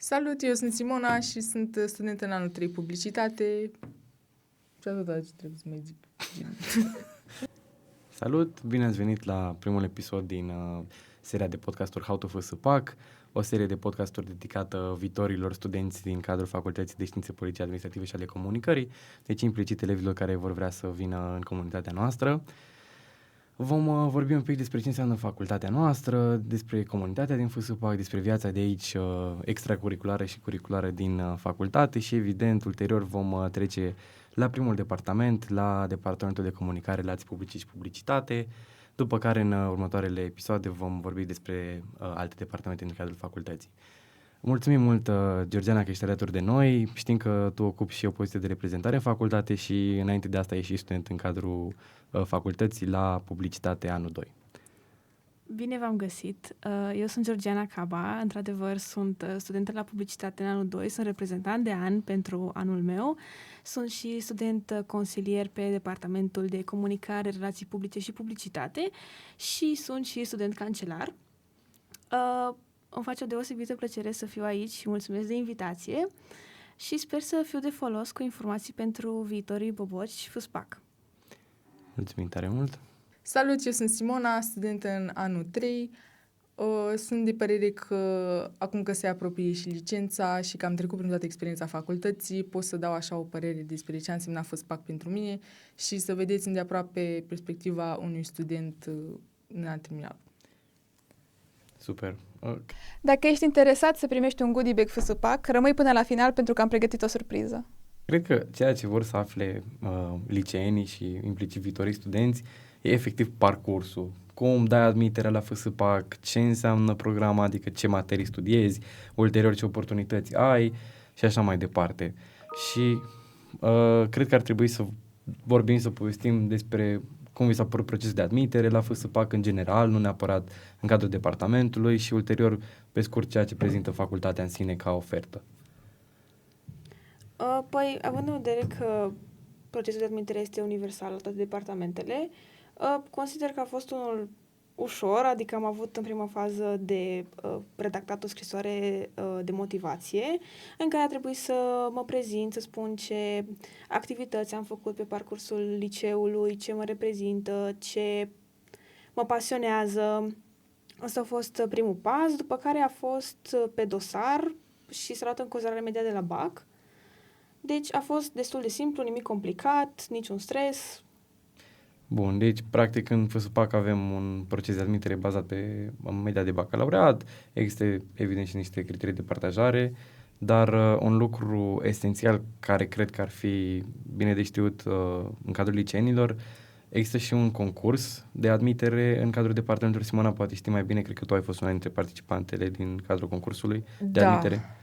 Salut, eu sunt Simona și sunt studentă în anul 3 publicitate. Și atâta ce trebuie să mai zic. Salut, bine ați venit la primul episod din seria de podcasturi How to FSPAC, o serie de podcasturi dedicată viitorilor studenți din cadrul Facultății de Științe Politice, Administrative și ale Comunicării, deci implicit elevilor care vor vrea să vină în comunitatea noastră. Vom vorbi un pic despre ce înseamnă facultatea noastră, despre comunitatea din FSPAC, despre viața de aici extracurriculară și curriculară din facultate și, evident, ulterior vom trece la primul departament, la Departamentul de Comunicare, Relații Publice și Publicitate, după care în următoarele episoade vom vorbi despre alte departamente din cadrul facultății. Mulțumim mult, Georgiana, că ești alături de noi. Știm că tu ocupi și o poziție de reprezentare în facultate și înainte de asta ești și student în cadrul facultății la publicitate anul 2. Bine v-am găsit! Eu sunt Georgiana Caba, într-adevăr sunt studentă la publicitate în anul 2, sunt reprezentant de an pentru anul meu, sunt și student consilier pe Departamentul de Comunicare, Relații Publice și Publicitate și sunt și student cancelar. Îmi face o deosebită plăcere să fiu aici și mulțumesc de invitație și sper să fiu de folos cu informații pentru viitorii boboci FSPAC. Mulțumim tare mult! Salut, eu sunt Simona, studentă în anul 3. Sunt de părere că acum că se apropie și licența și că am trecut prin toată experiența facultății, pot să dau așa o părere despre ce a însemnat FSPAC pentru mine și să vedeți îndeaproape perspectiva unui student în an terminal. Super! Okay. Dacă ești interesat să primești un goodie bag FSPAC, rămâi până la final pentru că am pregătit o surpriză. Cred că ceea ce vor să afle liceenii și implicit viitorii studenți e efectiv parcursul. Cum dai admiterea la FSPAC, ce înseamnă programul, adică ce materii studiezi, ulterior ce oportunități ai și așa mai departe. Și cred că ar trebui să vorbim, să povestim despre cum vi s-a părut procesul de admitere la FSPAC în general, nu neapărat în cadrul departamentului și ulterior, pe scurt, ceea ce prezintă facultatea în sine ca ofertă. Păi, având în vedere că procesul de admitere este universal la toate departamentele, consider că a fost unul ușor, adică am avut în prima fază de redactat o scrisoare de motivație în care a trebuit să mă prezint, să spun ce activități am făcut pe parcursul liceului, ce mă reprezintă, ce mă pasionează. Asta a fost primul pas, după care a fost pe dosar și s-a luat în considerare imediat de la BAC. Deci a fost destul de simplu, nimic complicat, niciun stres. Bun, deci practic în FSPAC avem un proces de admitere bazat pe media de bacalaureat, există evident și niște criterii de partajare, dar un lucru esențial care cred că ar fi bine de știut în cadrul liceenilor, există și un concurs de admitere în cadrul departamentului. Simona, poate știi mai bine, cred că tu ai fost una dintre participantele din cadrul concursului de admitere.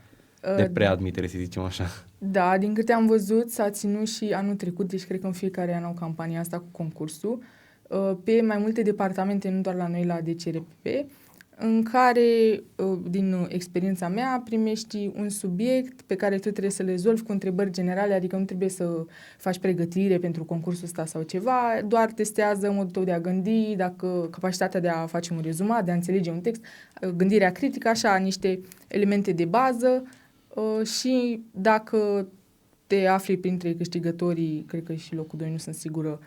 De preadmitere, să zicem așa. Da, din câte am văzut, s-a ținut și anul trecut, deci cred că în fiecare an au campania asta cu concursul, pe mai multe departamente, nu doar la noi, la DCRP, în care, din experiența mea, primești un subiect pe care tu trebuie să-l rezolvi cu întrebări generale, adică nu trebuie să faci pregătire pentru concursul ăsta sau ceva, doar testează modul tău de a gândi, dacă capacitatea de a face un rezumat, de a înțelege un text, gândirea critică, așa, niște elemente de bază. Și dacă te afli printre câștigătorii, cred că și locul 2, nu sunt sigură,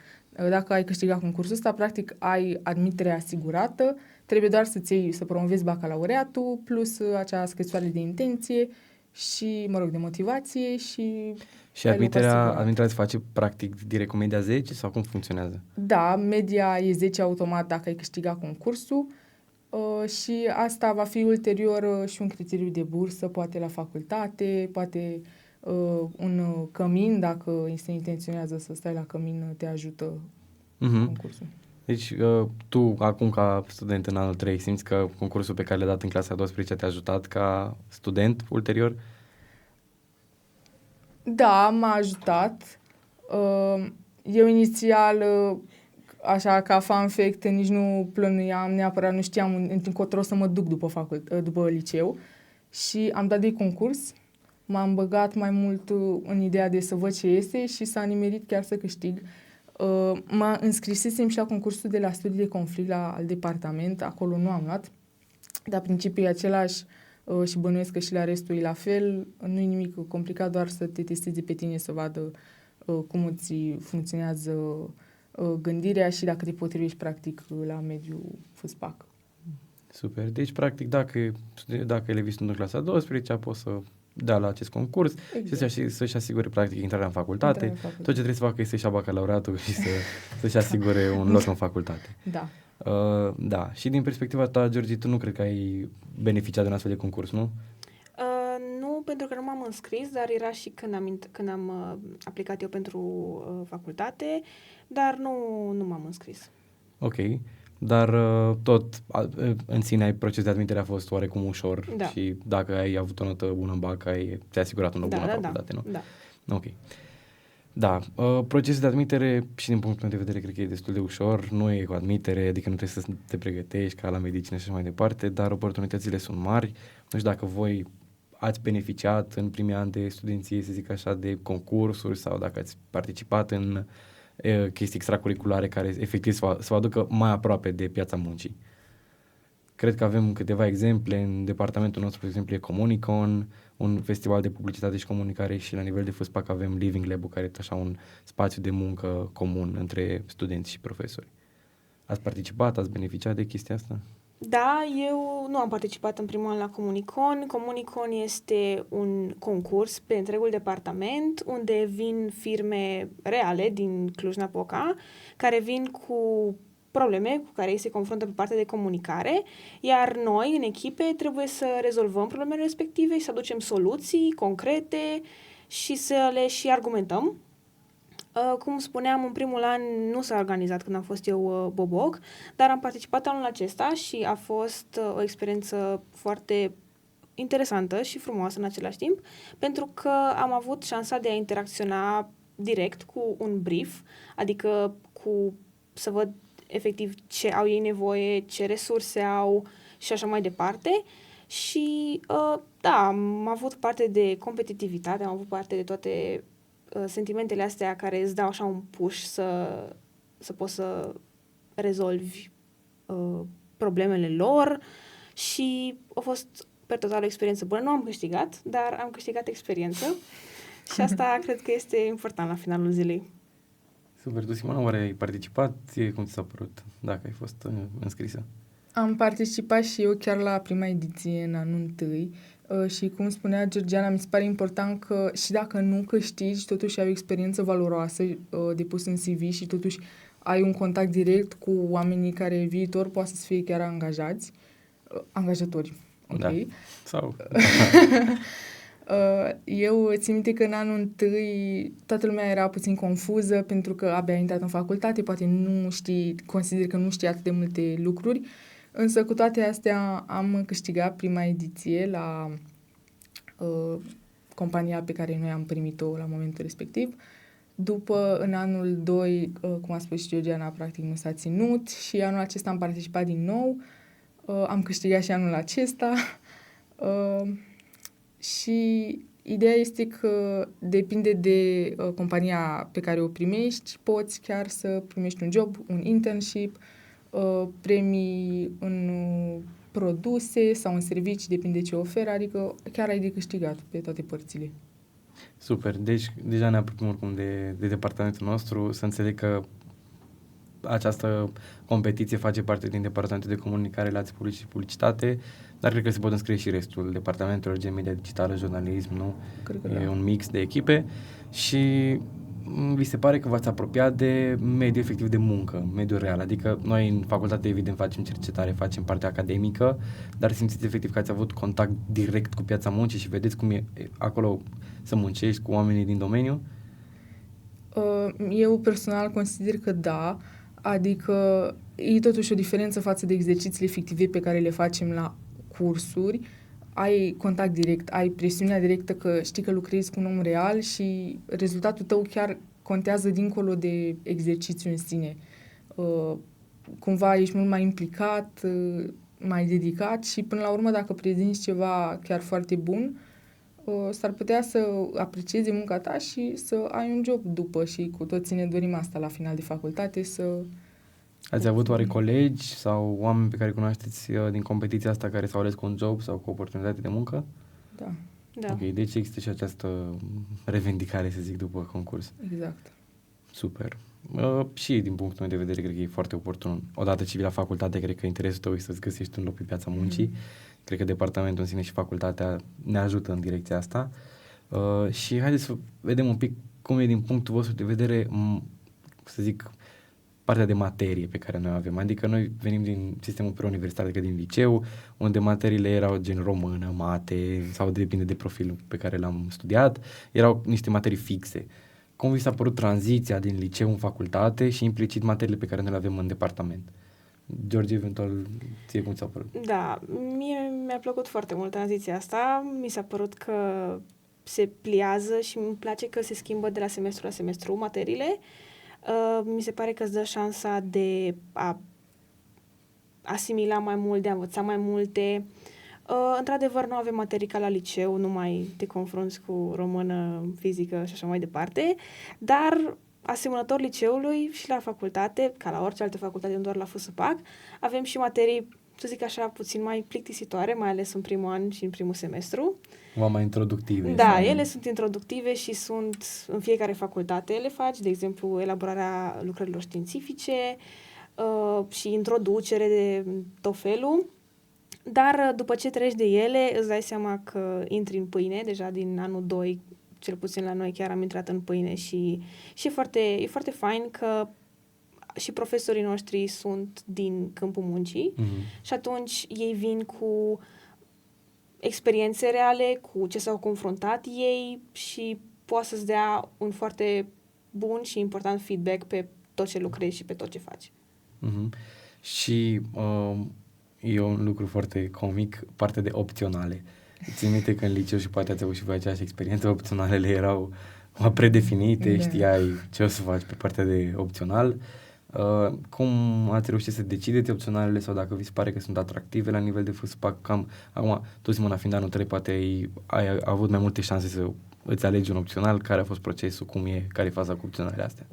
dacă ai câștigat concursul ăsta, practic ai admiterea asigurată, trebuie doar să promovezi bacalaureatul plus acea scrisoare de intenție și, de motivație și... Și admiterea se face practic direct cu media 10 sau cum funcționează? Da, media e 10 automat dacă ai câștigat concursul. Și asta va fi ulterior și un criteriu de bursă, poate la facultate, poate un cămin, dacă se intenționează să stai la cămin, te ajută concursul. Deci tu, acum ca student în anul 3, simți că concursul pe care l-ai dat în clasa 12 te-a ajutat ca student ulterior? Da, m-a ajutat. Eu inițial... Așa, ca fun fact, nici nu plănuiam neapărat, nu știam încotro să mă duc după liceu și am dat de concurs, m-am băgat mai mult în ideea de să văd ce este și s-a nimerit chiar să câștig. Mă înscrisesem și la concursul de la studii de conflict al departament, acolo nu am luat, dar principiul e același, și bănuiesc că și la restul e la fel. Nu e nimic complicat, doar să te testezi pe tine, să vadă cum îți funcționează gândirea și dacă te potrivești practic la mediul FSPAC. Super. Deci, practic, dacă elevii sunt în clasa 12, pot să dea la acest concurs și să-și asigure, practic, intrarea în facultate. Tot ce trebuie să facă este să-și ia bacalaureatul și să-și asigure un loc în facultate. Da. Da. Și din perspectiva ta, Georgie, tu nu cred că ai beneficiat de un astfel de concurs, nu? Nu, pentru că nu m-am înscris, dar era și când am aplicat eu pentru facultate, dar nu m-am înscris. Ok. Dar tot în sine procesul de admitere a fost oarecum ușor și dacă ai avut o notă bună în BAC, ți-ai asigurat un loc bun la facultate, nu? Da. Ok. Da, procesul de admitere și din punctul meu de vedere cred că e destul de ușor, nu e cu admitere, adică nu trebuie să te pregătești ca la medicină și așa mai departe, dar oportunitățile sunt mari. Nu știu dacă voi ați beneficiat în primii ani de studenție, să zic așa, de concursuri sau dacă ați participat în chestii extracurriculare care efectiv să vă aducă mai aproape de piața muncii. Cred că avem câteva exemple în departamentul nostru, de exemplu, e Comunicon, un festival de publicitate și comunicare și la nivel de FSPAC avem Living Lab-ul, care e așa un spațiu de muncă comun între studenți și profesori. Ați participat, ați beneficiat de chestia asta? Da, eu nu am participat în primul an la Comunicon. Comunicon este un concurs pe întregul departament unde vin firme reale din Cluj-Napoca care vin cu probleme cu care ei se confruntă pe partea de comunicare, iar noi, în echipe, trebuie să rezolvăm problemele respective și să aducem soluții concrete și să le și argumentăm. Cum spuneam, în primul an nu s-a organizat când am fost eu boboc, dar am participat anul acesta și a fost o experiență foarte interesantă și frumoasă în același timp, pentru că am avut șansa de a interacționa direct cu un brief, adică să văd efectiv ce au ei nevoie, ce resurse au și așa mai departe. Și da, am avut parte de competitivitate, am avut parte de toate sentimentele astea care îți dau așa un push să poți să rezolvi problemele lor și a fost pe total o experiență bună. Nu am câștigat, dar am câștigat experiență și asta cred că este important la finalul zilei. Super, tu, Simona, oare ai participat? Cum ți s-a părut dacă ai fost înscrisă? Am participat și eu chiar la prima ediție în anul întâi și cum spunea Georgiana, mi se pare important că și dacă nu câștigi, totuși ai o experiență valoroasă de pus în CV și totuși ai un contact direct cu oamenii care viitor poate să fie chiar angajatori. Ok? Da. Sau... Eu țin minte că în anul întâi toată lumea era puțin confuză pentru că abia a intrat în facultate, poate consider că nu știi atât de multe lucruri, însă cu toate astea am câștigat prima ediție la compania pe care noi am primit-o la momentul respectiv. După, în anul 2, cum a spus și Georgiana, practic nu s-a ținut și anul acesta am participat din nou, am câștigat și anul acesta. Și ideea este că depinde de compania pe care o primești, poți chiar să primești un job, un internship, premii în produse sau în servicii, depinde ce oferă, adică chiar ai de câștigat pe toate părțile. Super, deci deja ne apropiem oricum de departamentul nostru, să înțeleg că această competiție face parte din departamentul de comunicare, relații publice și publicitate, dar cred că se pot înscrie și restul departamentelor, gen media digitală, jurnalism, nu? Cred că e da. un mix de echipe și vi se pare că v-ați apropiat de mediul efectiv de muncă, mediul real, adică noi în facultate evident facem cercetare, facem partea academică, dar simțiți efectiv că ați avut contact direct cu piața muncii și vedeți cum e acolo să muncești cu oamenii din domeniu? Eu personal consider că da, adică e totuși o diferență față de exercițiile fictive pe care le facem la cursuri. Ai contact direct, ai presiunea directă că știi că lucrezi cu un om real și rezultatul tău chiar contează dincolo de exercițiu în sine. Cumva ești mult mai implicat, mai dedicat și până la urmă dacă prezinți ceva chiar foarte bun, s-ar putea să apreciezi munca ta și să ai un job după și cu toții ne dorim asta la final de facultate, să Ați avut oare colegi sau oameni pe care cunoașteți din competiția asta care s-au ales cu un job sau cu o oportunitate de muncă? Da, Da. Ok, deci există și această revendicare, să zic, după concurs. exact. Super. Și din punctul meu de vedere, cred că e foarte oportun. Odată ce vii la facultate, cred că interesul tău este să-ți găsești un loc pe piața muncii. Cred că departamentul în sine și facultatea ne ajută în direcția asta. Și haideți să vedem un pic cum e din punctul vostru de vedere, să zic, partea de materie pe care noi o avem. Adică noi venim din sistemul preuniversitar, adică din liceu, unde materiile erau gen română, mate, sau depinde de profilul pe care l-am studiat, erau niște materii fixe. Cum vi s-a părut tranziția din liceu în facultate și implicit materiile pe care noi le avem în departament? George, eventual, ție cum ți-a părut? Da, mie mi-a plăcut foarte mult tranziția asta. Mi s-a părut că se pliază și îmi place că se schimbă de la semestru la semestru materiile. Mi se pare că îți dă șansa de a asimila mai mult, de a învăța mai multe. Într-adevăr, nu avem materii ca la liceu, nu mai te confrunți cu română, fizică și așa mai departe, dar asemănător liceului și la facultate, ca la orice altă facultate, nu doar la FSPAC, avem și materii, să zic așa, puțin mai plictisitoare, mai ales în primul an și în primul semestru. Mai introductive. Da, ele sunt introductive și sunt în fiecare facultate le faci, de exemplu, elaborarea lucrărilor științifice și introducere de tot felul. Dar după ce treci de ele, îți dai seama că intri în pâine, deja din anul 2, cel puțin la noi chiar am intrat în pâine și e foarte fain că și profesorii noștri sunt din câmpul muncii și atunci ei vin cu experiențe reale, cu ce s-au confruntat ei și poate să-ți dea un foarte bun și important feedback pe tot ce lucrezi și pe tot ce faci. Și e un lucru foarte comic, partea de opționale. Țin minte că în liceu și poate ați avut și voi aceeași experiență, opționalele erau predefinite, știai ce o să faci pe partea de opțional. Cum ați reușit să decideți opționalele sau dacă vi se pare că sunt atractive la nivel de FSPAC? Acum, tu, Simona, fiind anul 3, poate ai avut mai multe șanse să îți alegi un opțional. Care a fost procesul? Care e faza cu opționalele astea?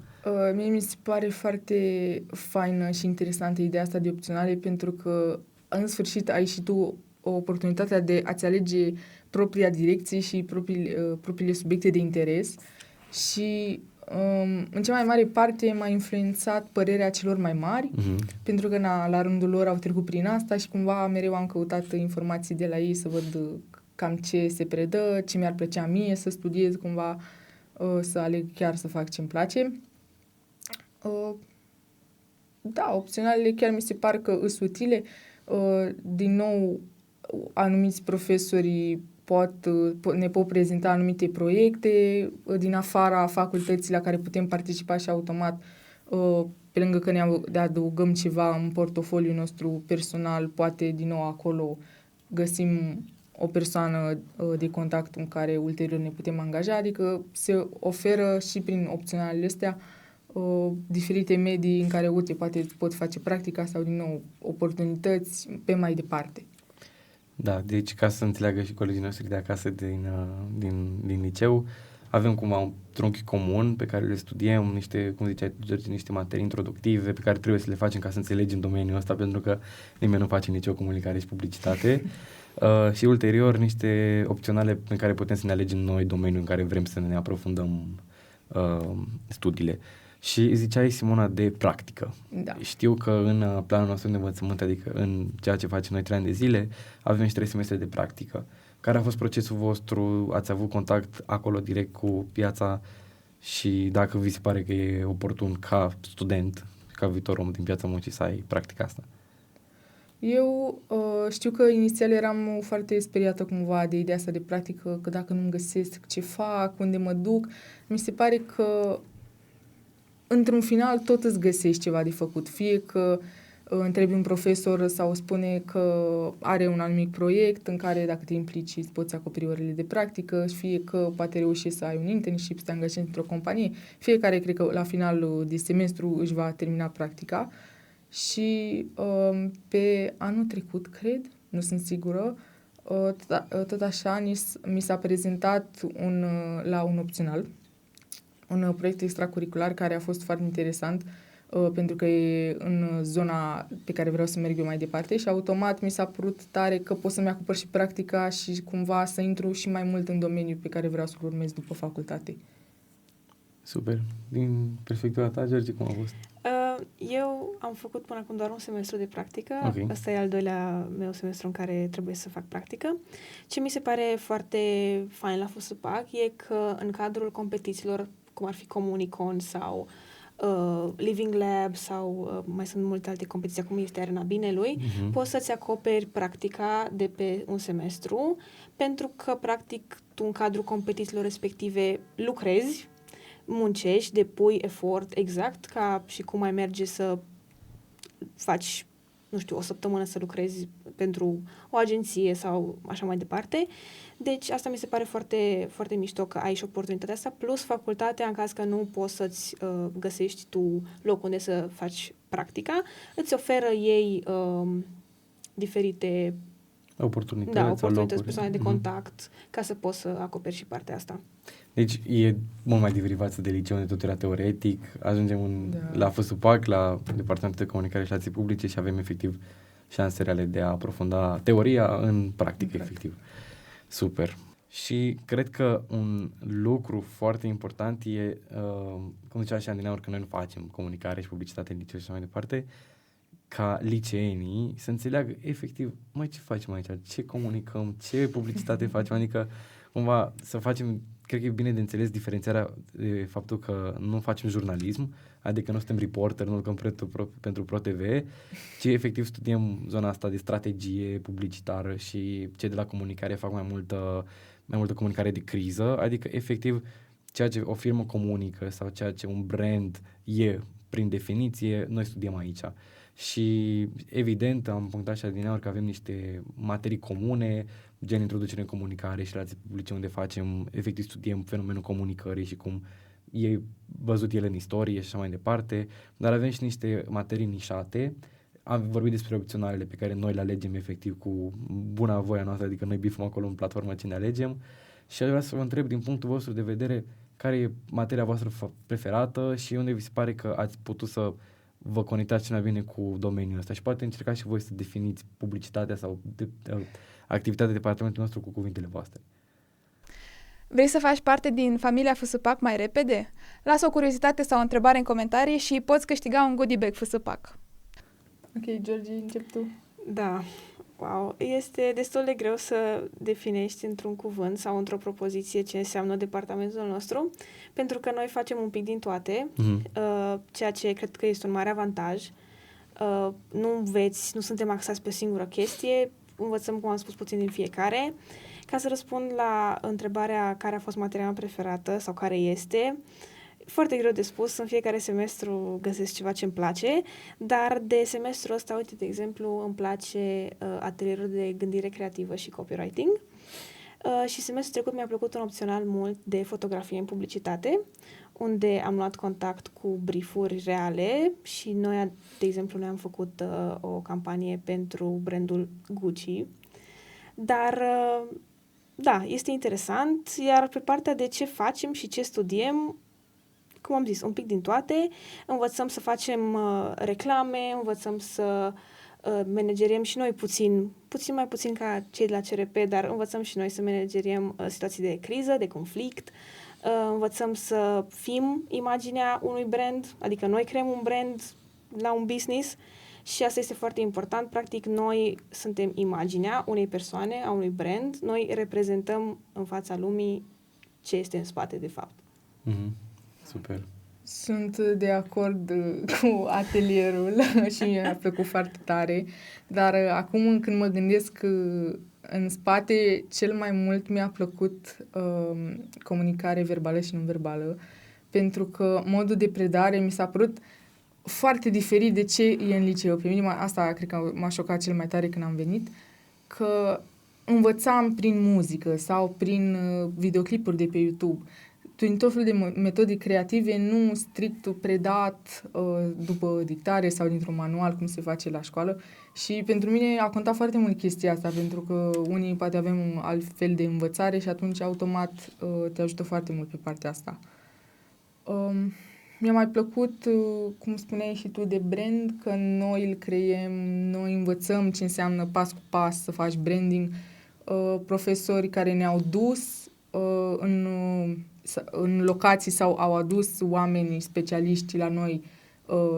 Mie mi se pare foarte faină și interesantă ideea asta de opționale, pentru că în sfârșit ai și tu oportunitatea de a-ți alege propria direcție și propriile subiecte de interes și în cea mai mare parte m-a influențat părerea celor mai mari, pentru că la rândul lor au trecut prin asta și cumva mereu am căutat informații de la ei să văd cam ce se predă, ce mi-ar plăcea mie să studiez, cumva să aleg chiar să fac ce-mi place. Da, opționalele chiar mi se par că sunt utile. Din nou, anumiți profesori ne pot prezenta anumite proiecte din afara facultății la care putem participa și automat, pe lângă că ne adăugăm ceva în portofoliul nostru personal, poate din nou acolo găsim o persoană de contact în care ulterior ne putem angaja, adică se oferă și prin opționalele astea diferite medii în care poate pot face practica sau din nou oportunități pe mai departe. Da, deci ca să înțeleagă și colegii noștri de acasă din liceu, avem cumva un trunchi comun pe care le studiem, cum ziceai, niște materii introductive pe care trebuie să le facem ca să înțelegem domeniul ăsta, pentru că nimeni nu face nicio comunicare și publicitate. Și ulterior niște opționale pe care putem să ne alegem noi domeniul în care vrem să ne aprofundăm studiile. Și ziceai, Simona, de practică. Da. Știu că în planul nostru de învățământ, adică în ceea ce facem noi 3 ani de zile, avem și 3 semestre de practică. Care a fost procesul vostru? Ați avut contact acolo direct cu piața și dacă vi se pare că e oportun ca student, ca viitor om din piața muncii să ai practica asta? Eu știu că inițial eram foarte speriată cumva de ideea asta de practică, că dacă nu-mi găsesc ce fac, unde mă duc, mi se pare că într-un final tot îți găsești ceva de făcut. Fie că întrebi un profesor sau spune că are un anumit proiect în care dacă te implici îți poți acoperi orele de practică, fie că poate reuși să ai un internship, să te angajezi într-o companie. Fiecare, cred că la final de semestru își va termina practica. Și pe anul trecut, cred, nu sunt sigură, tot așa mi s-a prezentat la un opțional, un proiect extracurricular care a fost foarte interesant. pentru că e în zona pe care vreau să merg eu mai departe și automat mi s-a părut tare că pot să-mi acopăr și practica și cumva să intru și mai mult în domeniul pe care vreau să-l urmez după facultate. Super. Din perspectiva ta, George, cum a fost? Eu am făcut până acum doar un semestru de practică. Ok. Ăsta e al doilea meu semestru în care trebuie să fac practică. Ce mi se pare foarte fain la FSPAC e că în cadrul competițiilor, cum ar fi Comunicon sau Living Lab sau mai sunt multe alte competiții, cum este Arena Binelui, poți să-ți acoperi practica de pe un semestru, pentru că, practic, tu în cadrul competițiilor respective lucrezi, muncești, depui efort exact ca și cum ai merge să faci, nu știu, o săptămână să lucrezi pentru o agenție sau așa mai departe. Deci asta mi se pare foarte, foarte mișto că ai și oportunitatea asta, plus facultatea, în caz că nu poți să-ți găsești tu loc unde să faci practica, îți oferă ei diferite oportunități persoane de contact ca să poți să acoperi și partea asta. Deci e mult mai diferit față de liceu, unde tot era teoretic. Ajungem la FSUPAC, la Departamentul de Comunicare și Relații Publice și avem efectiv șanse reale de a aprofunda teoria în practică, efectiv. Super. Și cred că un lucru foarte important e, cum zicea și Andreea, că noi nu facem comunicare și publicitate în liceu și așa mai departe, ca liceenii să înțeleagă efectiv, ce facem aici, ce comunicăm, ce publicitate facem, adică cumva să facem, cred că e bine de înțeles diferențiarea de faptul că nu facem jurnalism, adică nu suntem reporter, nu lucrăm pentru ProTV, ci efectiv studiem zona asta de strategie publicitară și cei de la comunicare fac mai multă comunicare de criză, adică efectiv ceea ce o firmă comunică sau ceea ce un brand e prin definiție, noi studiem aici. Și evident, am punctat și adineauri că avem niște materii comune, gen introducere în comunicare și relații publice, unde efectiv studiem fenomenul comunicării și cum e văzut el în istorie și așa mai departe, dar avem și niște materii nișate. Am vorbit despre opționalele pe care noi le alegem efectiv cu buna voia noastră, adică noi bifăm acolo în platformă ce ne alegem și aș vrea să vă întreb din punctul vostru de vedere care e materia voastră preferată și unde vi se pare că ați putut să vă conectați cel mai bine cu domeniul ăsta și poate încercați și voi să definiți publicitatea sau activitatea departamentului nostru cu cuvintele voastre. Vrei să faci parte din familia FSPAC mai repede? Lasă o curiozitate sau o întrebare în comentarii și poți câștiga un goodie bag FSPAC. Ok, Georgie, încep tu. Da, wow. Este destul de greu să definești într-un cuvânt sau într-o propoziție ce înseamnă departamentul nostru, pentru că noi facem un pic din toate, ceea ce cred că este un mare avantaj. Nu suntem axați pe o singură chestie, învățăm, cum am spus, puțin din fiecare. Ca să răspund la întrebarea care a fost materia mea preferată sau care este, foarte greu de spus, în fiecare semestru găsesc ceva ce îmi place, dar de semestrul ăsta, uite, de exemplu, îmi place atelierul de gândire creativă și copywriting și semestrul trecut mi-a plăcut un opțional mult de fotografie în publicitate, unde am luat contact cu briefuri reale și noi, de exemplu, noi am făcut o campanie pentru brandul Gucci, dar da, este interesant, iar pe partea de ce facem și ce studiem, cum am zis, un pic din toate, învățăm să facem reclame, învățăm să manageriem și noi puțin mai puțin ca cei de la CRP, dar învățăm și noi să manageriem situații de criză, de conflict, învățăm să fim imaginea unui brand, adică noi creăm un brand la un business și asta este foarte important. Practic, noi suntem imaginea unei persoane, a unui brand, noi reprezentăm în fața lumii ce este în spate, de fapt. Super. Sunt de acord cu atelierul și mi-a plăcut foarte tare, dar acum când mă gândesc în spate, cel mai mult mi-a plăcut comunicare verbală și non-verbală, pentru că modul de predare mi s-a părut foarte diferit de ce e în liceu. Pe mine asta cred că m-a șocat cel mai tare când am venit, că învățam prin muzică sau prin videoclipuri de pe YouTube, prin tot felul de metode creative, nu strict predat după dictare sau dintr-un manual, cum se face la școală. Și pentru mine a contat foarte mult chestia asta, pentru că unii poate avem un alt fel de învățare și atunci automat te ajută foarte mult pe partea asta. Mi-a mai plăcut, cum spuneai și tu, de brand, că noi îl creiem, noi învățăm ce înseamnă pas cu pas să faci branding. Profesori care ne-au dus în locații sau au adus oamenii specialiști la noi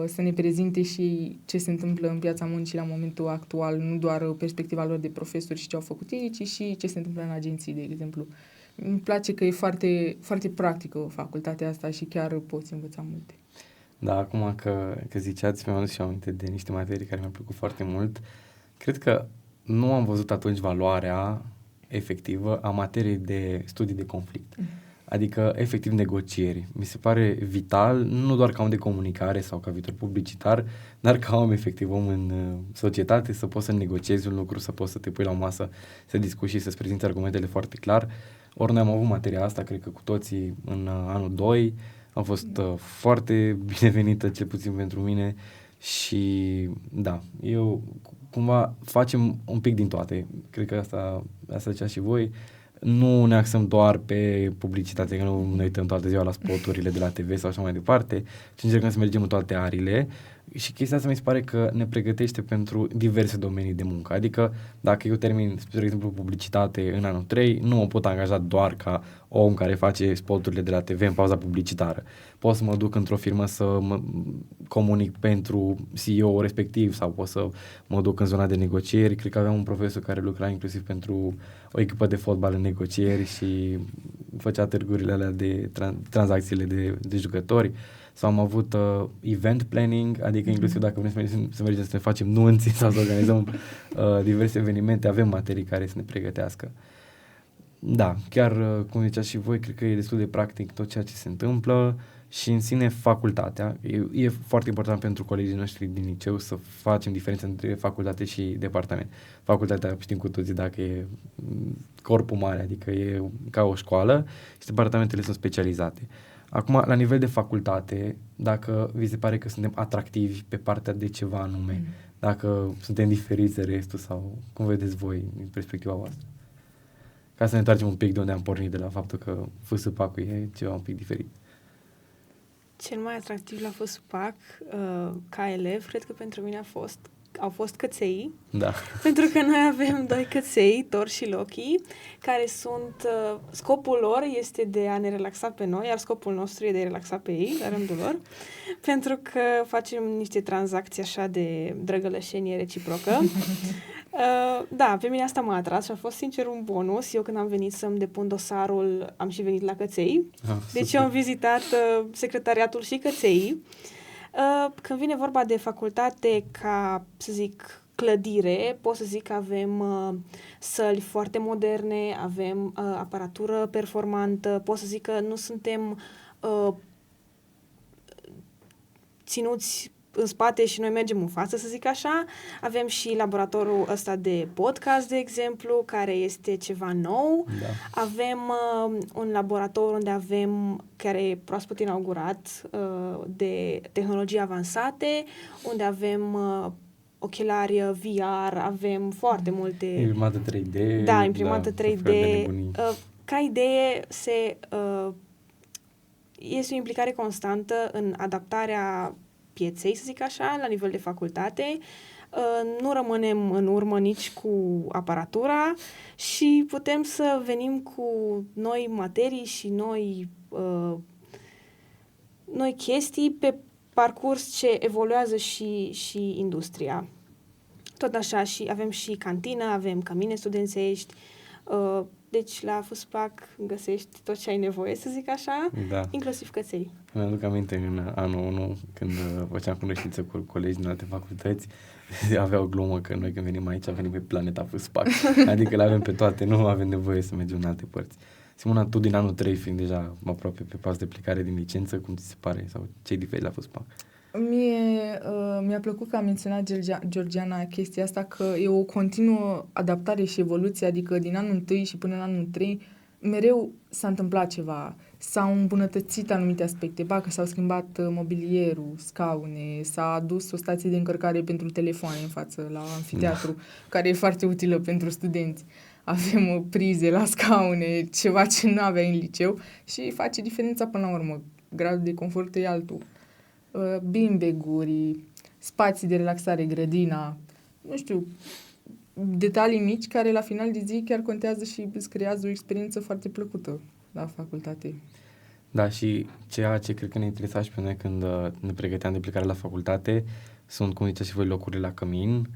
să ne prezinte și ce se întâmplă în piața muncii la momentul actual, nu doar perspectiva lor de profesori și ce au făcut ei, ci și ce se întâmplă în agenții, de exemplu. Îmi place că e foarte, foarte practică facultatea asta și chiar poți învăța multe. Da, acum că ziceați, mi-am adus și aminte de niște materii care mi-au plăcut foarte mult. Cred că nu am văzut atunci valoarea efectivă a materiei de studii de conflict. Adică, efectiv, negocieri. Mi se pare vital, nu doar ca om de comunicare sau ca viitor publicitar, dar ca om, efectiv, om în societate, să poți să negociezi un lucru, să poți să te pui la o masă, să discuți și să-ți prezinți argumentele foarte clar. Ori noi am avut materia asta, cred că cu toții, în anul 2, a fost foarte binevenită, cel puțin pentru mine, și da, eu cumva facem un pic din toate. Cred că asta zicea și voi. Nu ne axăm doar pe publicitate, că nu ne uităm toată ziua la spoturile de la TV sau așa mai departe, ci încercăm să mergem în toate ariile. Și chestia asta mi se pare că ne pregătește pentru diverse domenii de muncă. Adică dacă eu termin, spre exemplu, publicitate în anul 3, nu mă pot angaja doar ca om care face spoturile de la TV în pauza publicitară. Pot să mă duc într-o firmă să mă comunic pentru CEO respectiv sau pot să mă duc în zona de negocieri. Cred că aveam un profesor care lucra inclusiv pentru o echipă de fotbal în negocieri și făcea târgurile alea de tranzacțiile de jucători. Sau am avut event planning, adică inclusiv dacă vrem să mergem să ne facem nunți sau să organizăm diverse evenimente, avem materii care să ne pregătească. Da, chiar cum ziceați și voi, cred că e destul de practic tot ceea ce se întâmplă și în sine facultatea. E foarte important pentru colegii noștri din liceu să facem diferența între facultate și departament. Facultatea știm cu toții dacă e corpul mare, adică e ca o școală și departamentele sunt specializate. Acum, la nivel de facultate, dacă vi se pare că suntem atractivi pe partea de ceva anume, dacă suntem diferiți de restul sau cum vedeți voi din perspectiva voastră? Ca să ne întoarcem un pic de unde am pornit, de la faptul că FSPAC-ul e ceva un pic diferit. Cel mai atractiv la FSPAC, ca elev, cred că pentru mine au fost căței. Da. Pentru că noi avem 2 căței, Thor și Loki, care sunt... scopul lor este de a ne relaxa pe noi, iar scopul nostru e de a relaxa pe ei, la rândul lor, pentru că facem niște tranzacții așa de drăgălășenie reciprocă. Da, pe mine asta m-a atras și a fost sincer un bonus. Eu când am venit să-mi depun dosarul, am și venit la căței. Deci eu am vizitat secretariatul și căței. Când vine vorba de facultate ca, să zic, clădire, pot să zic că avem săli foarte moderne, avem aparatură performantă, pot să zic că nu suntem ținuți în spate și noi mergem în față, să zic așa. Avem și laboratorul ăsta de podcast, de exemplu, care este ceva nou. Da. Avem un laborator unde avem, care e proaspăt inaugurat, de tehnologii avansate, unde avem ochelari VR, avem foarte multe... Imprimată 3D. Da, imprimată 3D. Ca idee, este o implicare constantă în adaptarea pieței, să zic așa, la nivel de facultate. Nu rămânem în urmă nici cu aparatura și putem să venim cu noi materii și noi chestii pe parcurs ce evoluează și industria. Tot așa, și avem și cantină, avem camine studențești, deci la FSPAC găsești tot ce ai nevoie, să zic așa, da. Inclusiv căței. Mi-aduc aminte în anul 1, când făceam cunoștință cu colegi din alte facultăți, avea o glumă că noi când venim aici, venim pe planeta FSPAC, adică le avem pe toate, nu avem nevoie să mergem în alte părți. Simona, tu din anul 3, fiind deja aproape pe pas de plecare din licență, cum ți se pare sau ce-i diferit la FSPAC? Mi-a plăcut că a menționat Georgiana chestia asta, că e o continuă adaptare și evoluție, adică din anul 1 și până în anul 3 mereu s-a întâmplat ceva, s-au îmbunătățit anumite aspecte, că s-au schimbat mobilierul, scaune, s-a adus o stație de încărcare pentru telefoane în față la amfiteatru, care e foarte utilă pentru studenți. Avem prize la scaune, ceva ce nu aveai în liceu și face diferența până la urmă. gradul de confort e altul. Beanbag-uri, spații de relaxare, grădina, nu știu, detalii mici care la final de zi chiar contează și îți creează o experiență foarte plăcută la facultate. Da, și ceea ce cred că ne interesa și pe noi când ne pregăteam de plecare la facultate sunt, cum ziceați și voi, locurile la cămin.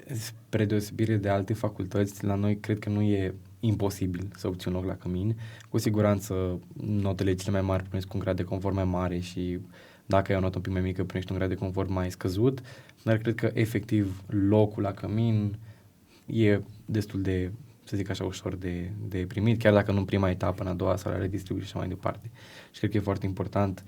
Spre deosebire de alte facultăți, la noi cred că nu e imposibil să obții un loc la cămin. Cu siguranță notele cele mai mari primesc un grad de confort mai mare și dacă ai o notă un pic mai mică primești un grad de confort mai scăzut, dar cred că efectiv locul la cămin e destul de, să zic așa, ușor de primit, chiar dacă nu în prima etapă, în a doua sau la redistribuție și așa mai departe. Și cred că e foarte important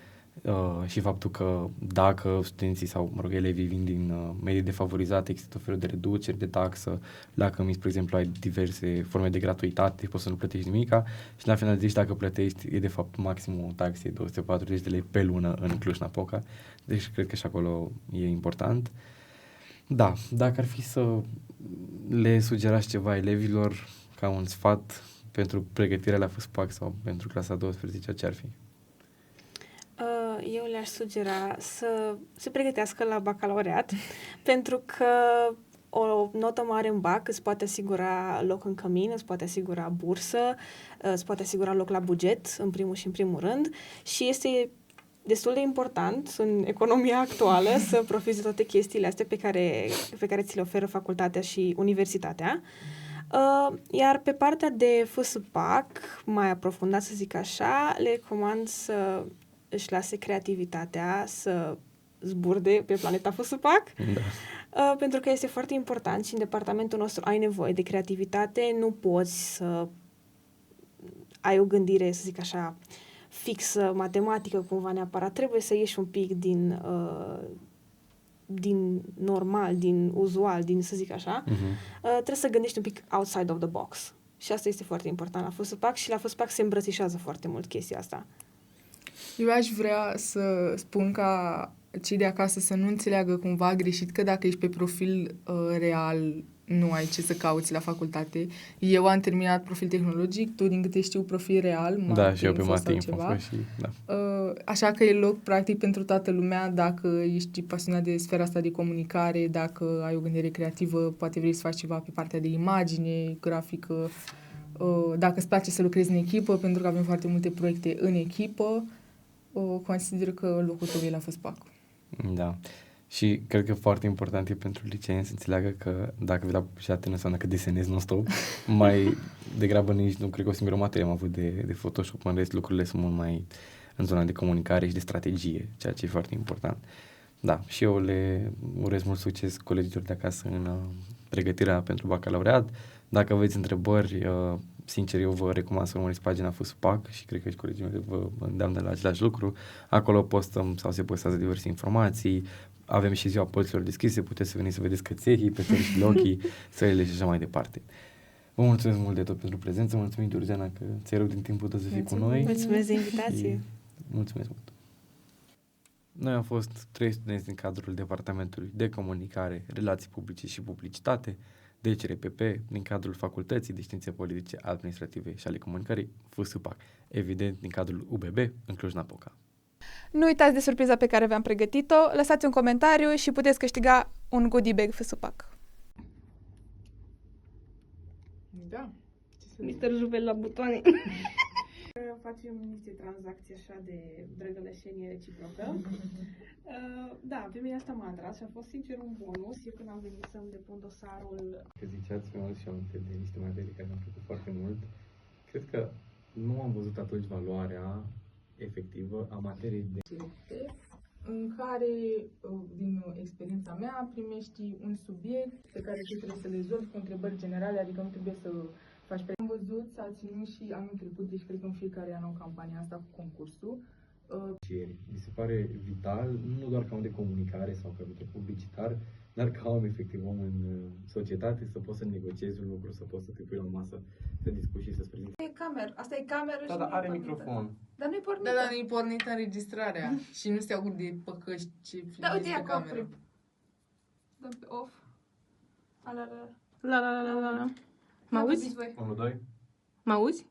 și faptul că dacă studenții sau, mă rog, elevii vin din medii defavorizate, există o felul de reduceri de taxă, la cămin, spre exemplu, ai diverse forme de gratuitate, poți să nu plătești nimica și la final zici dacă plătești, e de fapt maximul taxei 240 de lei pe lună în Cluj-Napoca, deci cred că și acolo e important. Da, dacă ar fi să le sugerați ceva elevilor ca un sfat pentru pregătirea la FUSPAC sau pentru clasa 12, ce ar fi? Eu le-aș sugera să se pregătească la bacalaureat, pentru că o notă mare în bac îți poate asigura loc în cămin, îți poate asigura bursă, îți poate asigura loc la buget, în primul și în primul rând, și este destul de important în economia actuală să profiți de toate chestiile astea pe care ți le oferă facultatea și universitatea. Iar pe partea de FUSPAC, mai aprofundat să zic așa, le recomand să își lase creativitatea să zburde pe planeta FUSPAC, pentru că este foarte important și în departamentul nostru ai nevoie de creativitate, nu poți să ai o gândire, să zic așa, fixă, matematică cumva neapărat, trebuie să ieși un pic din normal, din uzual, din, să zic așa, trebuie să gândești un pic outside of the box. Și asta este foarte important la FUSPAC și la FUSPAC se îmbrățișează foarte mult chestia asta. Eu aș vrea să spun ca cei de acasă să nu înțeleagă cumva greșit că dacă ești pe profil real nu ai ce să cauți la facultate. Eu am terminat profil tehnologic, tu din câte știu profil real, da, și eu pe Mate-Info și da. Așa că e loc practic pentru toată lumea dacă ești pasionat de sfera asta de comunicare, dacă ai o gândire creativă, poate vrei să faci ceva pe partea de imagine, grafică, dacă îți place să lucrezi în echipă, pentru că avem foarte multe proiecte în echipă, consider că locul tău e la FUSPAC. Da. Și cred că foarte important e pentru liceeni să înțeleagă că dacă vei la publicitate nu înseamnă că desenezi non-stop. Mai degrabă nici nu cred că o singură materie am avut de Photoshop, în rest lucrurile sunt mult mai în zona de comunicare și de strategie, ceea ce e foarte important. Da, și eu le urez mult succes colegilor de acasă în pregătirea pentru bacalaureat. Dacă aveți întrebări, sincer, eu vă recomand să urmăriți pagina FUSPAC și cred că și colegii mei vă îndeamnă la același lucru. Acolo postăm sau se postează diverse informații. Avem și ziua porților deschise, puteți să veniți să vedeți căței, păsări și lochii, sările și așa mai departe. Vă mulțumesc mult de tot pentru prezență, mulțumim, Georgiana, că ți-ai rău din timpul tău să fii cu noi. Mulțumesc de invitație. Mulțumesc mult. Noi am fost 3 studenți din cadrul Departamentului de Comunicare, Relații Publice și Publicitate, DCRPP, din cadrul Facultății de Științe Politice, Administrative și ale Comunicării, FUSPAC, evident din cadrul UBB, în Cluj-Napoca. Nu uitați de surpriza pe care v-am pregătit-o, lăsați un comentariu și puteți câștiga un goodie bag FUSPAC. Da. Mr. Juvel la butoane. Facem niște tranzacții așa de drăgălășenie reciprocă. Da, pe mine asta m-a atras și a fost sincer un bonus. Eu când am venit să-mi depun dosarul... Că ziceați mai mult și aminte de niște materii care mi-au plăcut foarte mult. Cred că nu am văzut atunci valoarea efectivă a materiei de... în care, din experiența mea, primești un subiect pe care tu trebuie să le rezolvi cu întrebări generale, adică nu trebuie să faci pe... Am văzut, s-a ținut și anul trecut, deci cred că în fiecare an au campania asta cu concursul. Mi se pare vital, nu doar ca om de comunicare sau ca de publicitar, dar ca om efectiv, om în societate, să poți să negociezi un lucru, să poți să te pui la masă, să discuți și să-ți prezinti. E cameră, asta e cameră Da, și dar nu e are pornită. microfon. Dar nu e pornită. Da, dar nu-i pornită înregistrarea și nu se aud de păcăși ce Da, uite, filmezi ia pe cameră. copri. Dăm pe off. La. Mă auzi? 1, 2. Mă auzi?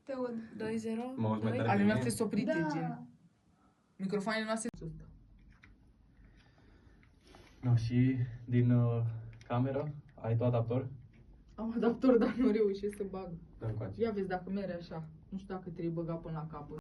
Te aud. 2-0. Mă auzi mai tare? Ale bine? noastre sunt oprite, Da. gen. Microfoanele noastre sunt. No, și din cameră ai tu adaptor? Am adaptor, dar nu reușesc să bag. Dă încoace. Ia vezi dacă mere așa. Nu știu dacă trebuie băga până la capăt.